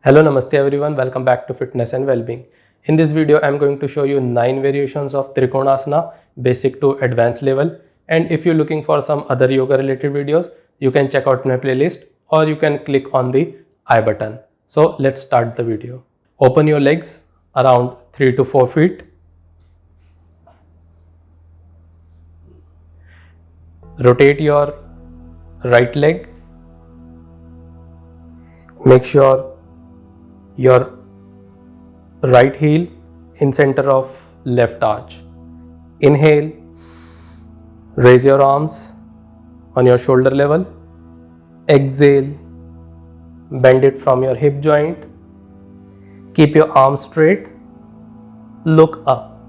Hello, Namaste everyone. Welcome back to Fitness and Wellbeing. In this video, I'm going to show you 9 variations of Trikonasana, basic to advanced level. And if you're looking for some other yoga related videos, you can check out my playlist or you can click on the I button. So let's start the video. Open your legs around 3 to 4 feet. Rotate your right leg. Make sure your right heel in center of left arch. Inhale, raise your arms on your shoulder level. Exhale, bend it from your hip joint. Keep your arms straight. Look up.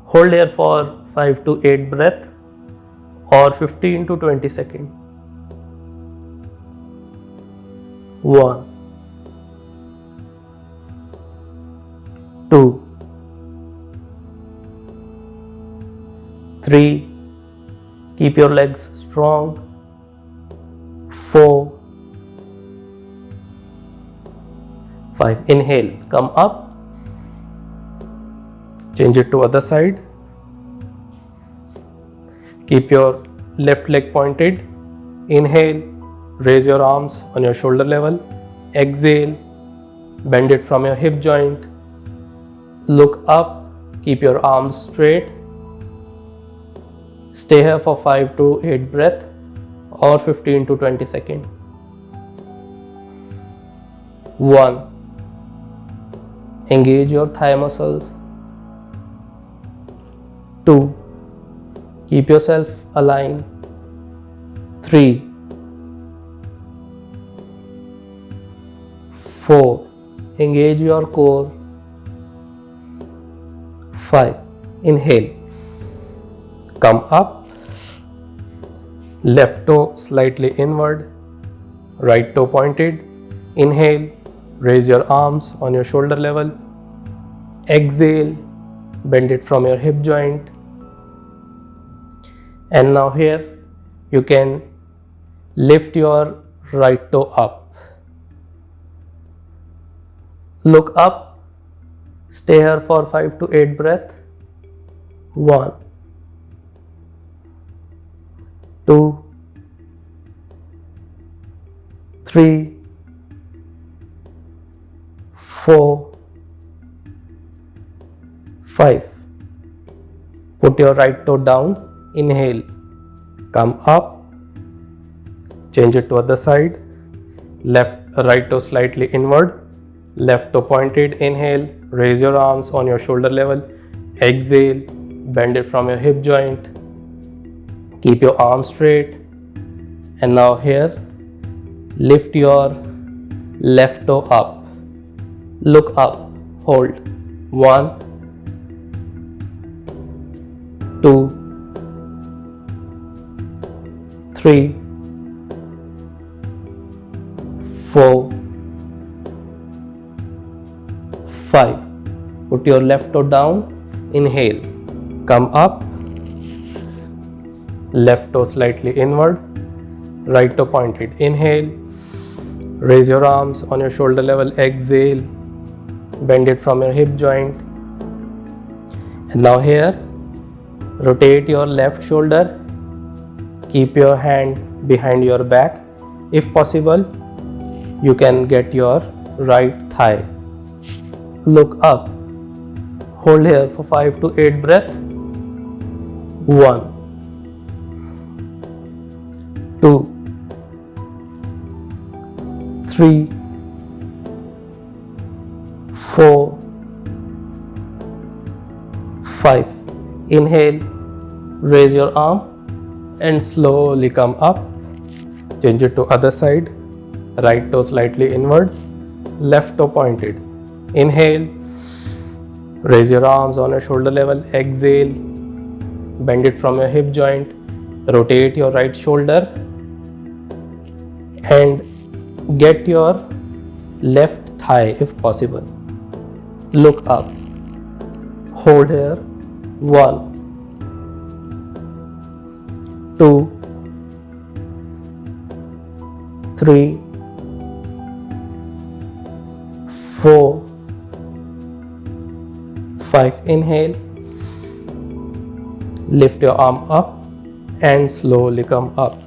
Hold here for 5 to 8 breaths or 15 to 20 seconds. 1, 2, 3, keep your legs strong. 4, 5, inhale, come up, change it to other side. Keep your left leg pointed. Inhale, raise your arms on your shoulder level. Exhale, bend it from your hip joint. Look up, keep your arms straight. Stay here for 5 to 8 breaths or 15 to 20 seconds. 1, engage your thigh muscles. 2, keep yourself aligned. 3, 4, engage your core. 5, inhale, come up, left toe slightly inward, right toe pointed. Inhale, raise your arms on your shoulder level. Exhale, bend it from your hip joint. And now here you can lift your right toe up. Look up, stay here for 5 to 8 breaths. 1, 2, 3, 4, 5. Put your right toe down. Inhale, come up, change it to other side. Right toe slightly inward. Left toe pointed. Inhale, raise your arms on your shoulder level. Exhale, bend it from your hip joint. Keep your arms straight. And now here, lift your left toe up. Look up, hold. 1, 2, 3, 4, 5. Put your left toe down. Inhale, come up, left toe slightly inward, right toe pointed. Inhale, raise your arms on your shoulder level. Exhale, bend it from your hip joint. And now here, rotate your left shoulder. Keep your hand behind your back. If possible, you can get your right thigh. Look up. Hold here for 5 to 8 breaths. 1, 2, 3, 4, 5. Inhale, raise your arm and slowly come up. Change it to other side. Right toe slightly inward, left toe pointed. Inhale, raise your arms on your shoulder level. Exhale, bend it from your hip joint. Rotate your right shoulder and get your left thigh if possible. Look up. Hold here. 1, 2, 3, 4, 5. Inhale. Lift your arm up and slowly come up.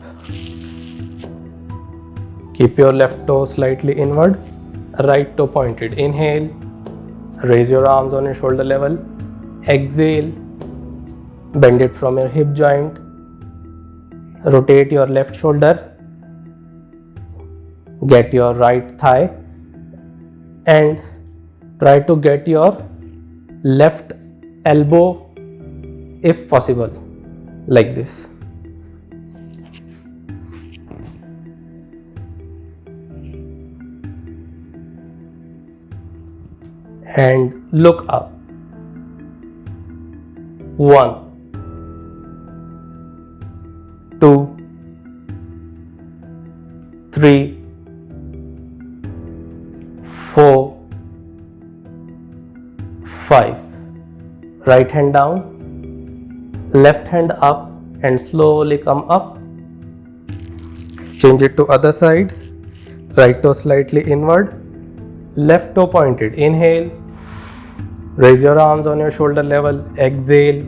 Keep your left toe slightly inward, right toe pointed. Inhale. Raise your arms on your shoulder level. Exhale. Bend it from your hip joint. Rotate your left shoulder. Get your right thigh and try to get your left elbow if possible, like this. And look up. 1, 2, 3, 4, 5. Right hand down, left hand up and slowly come up. Change it to other side. Right toe slightly inward, left toe pointed. Inhale. Raise your arms on your shoulder level. Exhale.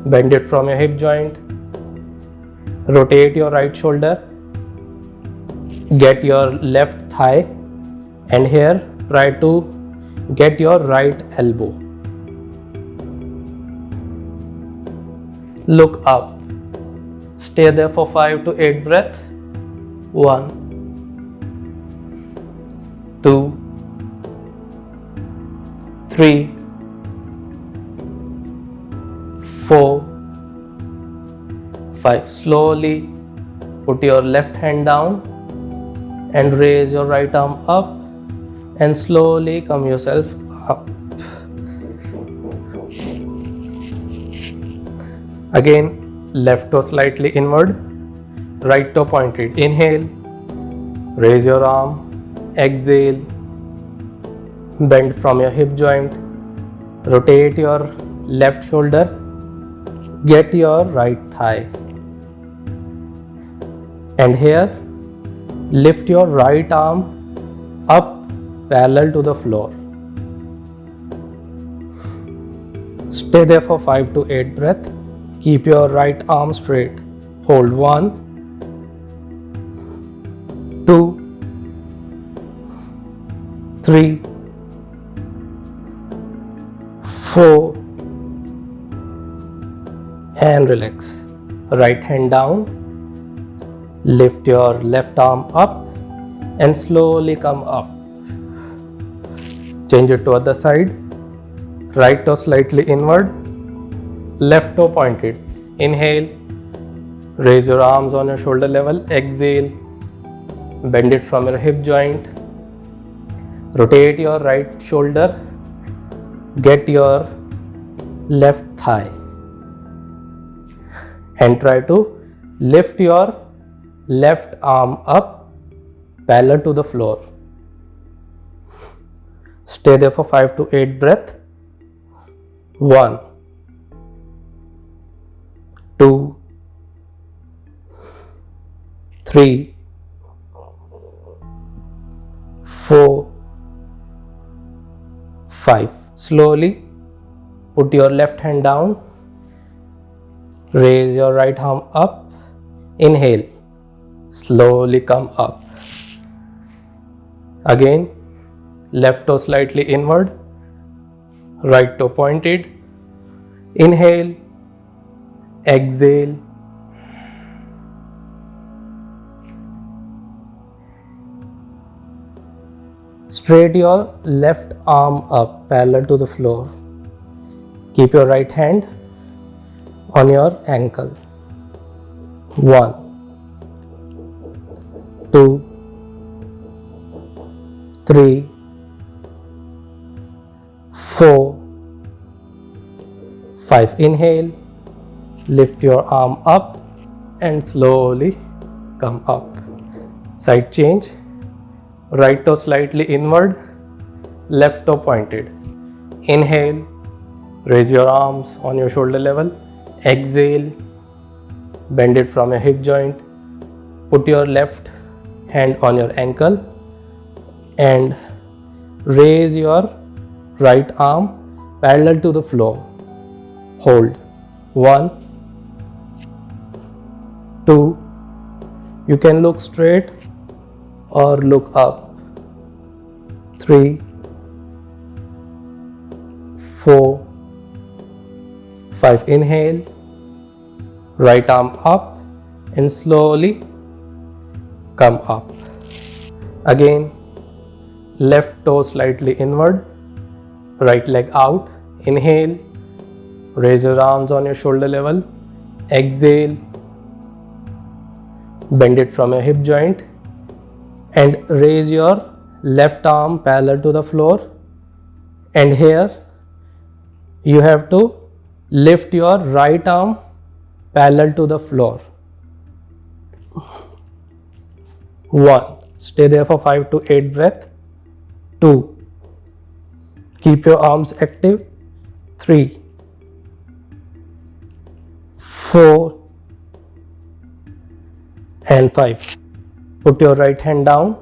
Bend it from your hip joint. Rotate your right shoulder. Get your left thigh and here try to get your right elbow. Look up. Stay there for 5 to 8 breaths. 1, 2, 3, 4, 5. Slowly put your left hand down and raise your right arm up and slowly come yourself up. Again, left toe slightly inward, right toe pointed. Inhale, raise your arm, exhale, bend from your hip joint, rotate your left shoulder, get your right thigh. And here, lift your right arm up parallel to the floor. Stay there for 5 to 8 breaths. Keep your right arm straight. Hold 1, 2, 3, 4 and relax. Right hand down. Lift your left arm up and slowly come up. Change it to other side. Right toe slightly inward, left toe pointed. Inhale, raise your arms on your shoulder level. Exhale, bend it from your hip joint. Rotate your right shoulder. Get your left thigh and try to lift your left arm up parallel to the floor. Stay there for 5 to 8 breaths. 1, 2, 3, 4, 5. Slowly put your left hand down. Raise your right arm up. Inhale. Slowly come up. Again, left toe slightly inward, right toe pointed. Inhale, exhale. Straight your left arm up parallel to the floor. Keep your right hand on your ankle. 1, 2, 3, 4, 5. Inhale, lift your arm up and slowly come up. Side change. Right toe slightly inward, left toe pointed. Inhale, raise your arms on your shoulder level. Exhale, bend it from your hip joint. Put your left hand on your ankle and raise your right arm parallel to the floor. Hold. 1, 2. You can look straight or look up. 3, 4, 5. Inhale, right arm up and slowly come up. Again, left toe slightly inward, right leg out. Inhale, raise your arms on your shoulder level. Exhale, bend it from your hip joint and raise your left arm parallel to the floor. And here you have to lift your right arm parallel to the floor. 1. Stay there for 5 to 8 breaths. 2. Keep your arms active. 3, 4 and 5. Put your right hand down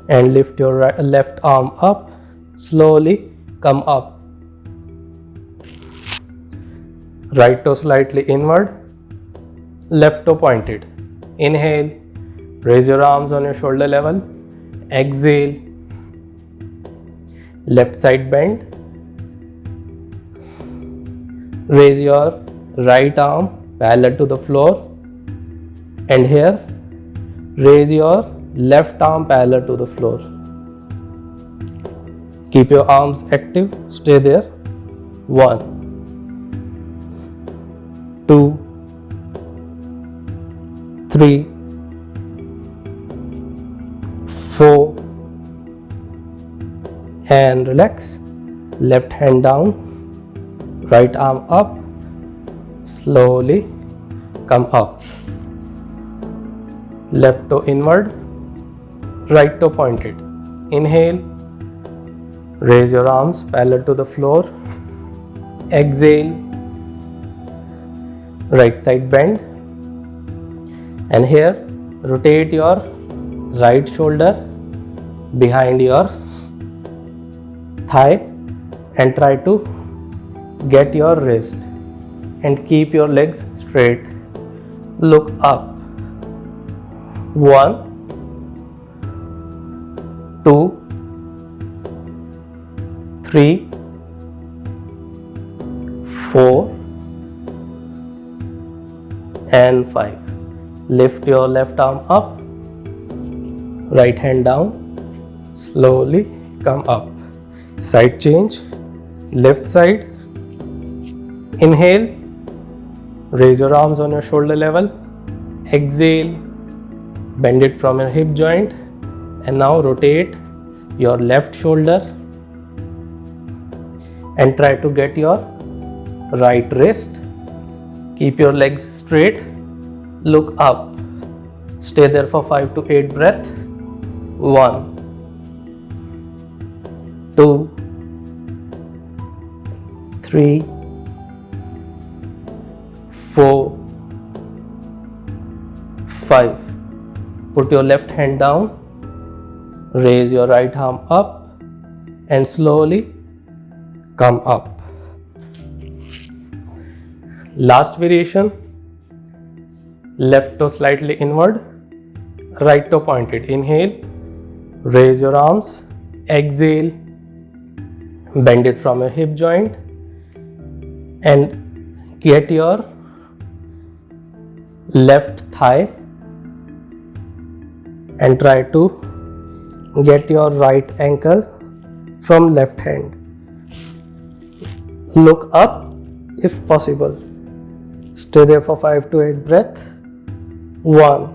and lift your left arm up. Slowly come up. Right toe slightly inward, left toe pointed. Inhale, raise your arms on your shoulder level. Exhale, left side bend. Raise your right arm parallel to the floor. And here, raise your left arm parallel to the floor. Keep your arms active, stay there. 1, 2, 3, 4 and relax. Left hand down, right arm up, slowly come up. Left toe inward, right toe pointed. Inhale, raise your arms parallel to the floor. Exhale, right side bend. And here, rotate your right shoulder behind your thigh and try to get your wrist and keep your legs straight. Look up. 1, 2, 3, 4 and 5. Lift your left arm up, right hand down, slowly come up. Side change, left side. Inhale, raise your arms on your shoulder level. Exhale, bend it from your hip joint. And now rotate your left shoulder and try to get your right wrist. Keep your legs straight. Look up. Stay there for 5 to 8 breaths. 1, 2, 3, 4, 5. Put your left hand down. Raise your right arm up and slowly come up. Last variation. Left toe slightly inward, right toe pointed. Inhale, raise your arms. Exhale, bend it from your hip joint and get your left thigh and try to get your right ankle from left hand. Look up if possible. Stay there for 5 to 8 breaths. 1,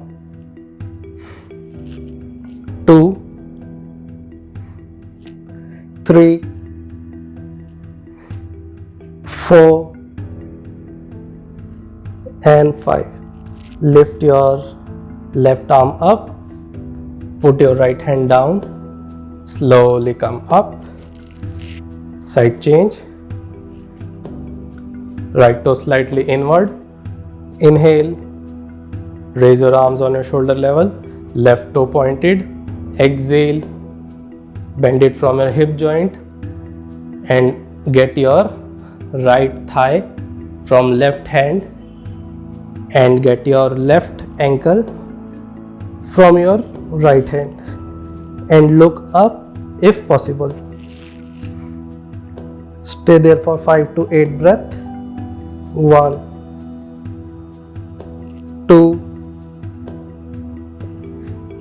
2, 3, 4 and 5. Lift your left arm up. Put your right hand down. Slowly come up. Side change. Right toe slightly inward. Inhale. Raise your arms on your shoulder level, left toe pointed. Exhale, bend it from your hip joint and get your right thigh from left hand and get your left ankle from your right hand and look up if possible. Stay there for 5 to 8 breaths. 1, 2,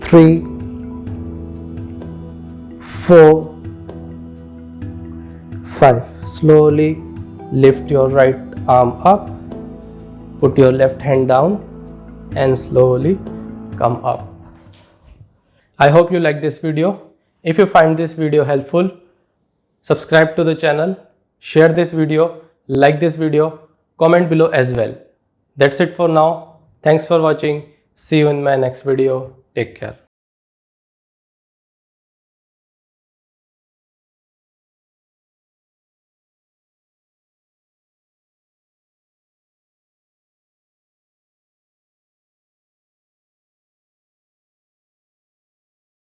3, 4, 5. Slowly lift your right arm up, put your left hand down and slowly come up. I hope you like this video. If you find this video helpful, subscribe to the channel, share this video, like this video, comment below as well. That's it for now. Thanks for watching. See you in my next video. Take care.